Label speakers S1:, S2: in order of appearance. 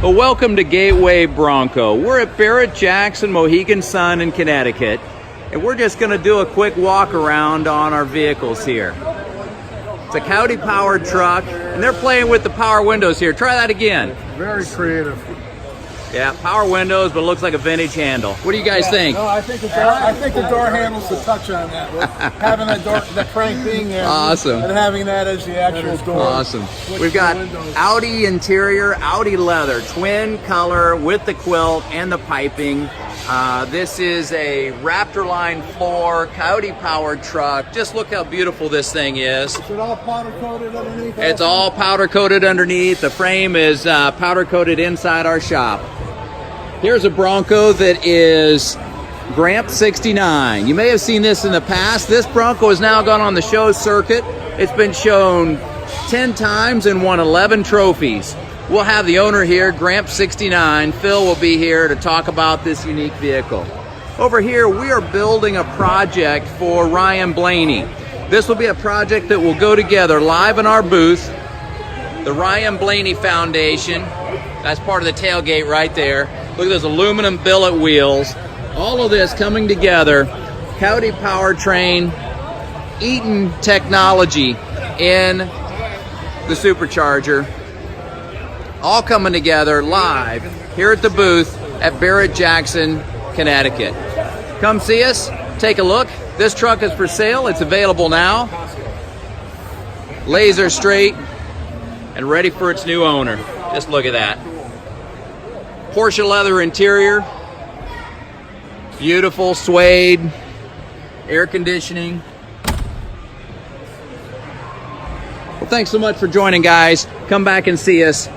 S1: Well, welcome to Gateway Bronco. We're at Barrett, Jackson, Mohegan Sun in Connecticut, and we're just going to do a quick walk around on our vehicles here. It's a Coyote powered truck, and they're playing with the power windows here. Try that again.
S2: Very creative.
S1: Yeah, power windows, but it looks like a vintage handle. What do you guys think?
S2: No, I think the door handle's the touch on that. With having that door, the crank being there,
S1: awesome,
S2: and having that as the actual door.
S1: Awesome. We've got Audi interior, Audi leather, twin color with the quilt and the piping. This is a Raptor line floor, Coyote powered truck. Just look how beautiful this thing is.
S2: Is it all powder coated underneath?
S1: It's all powder coated underneath. The frame is powder coated inside our shop. Here's a Bronco that is Gramp 69. You may have seen this in the past. This Bronco has now gone on the show circuit. It's been shown 10 times and won 11 trophies. We'll have the owner here, Gramp 69. Phil will be here to talk about this unique vehicle. Over here, we are building a project for Ryan Blaney. This will be a project that will go together live in our booth. The Ryan Blaney Foundation. That's part of the tailgate right there. Look at those aluminum billet wheels. All of this coming together. Coyote powertrain, Eaton technology in the supercharger. All coming together live here at the booth at Barrett, Jackson, Connecticut. Come see us, take a look. This truck is for sale. It's available now. Laser straight and ready for its new owner. Just look at that. Porsche leather interior, beautiful suede, air conditioning. Well, thanks so much for joining, guys. Come back and see us.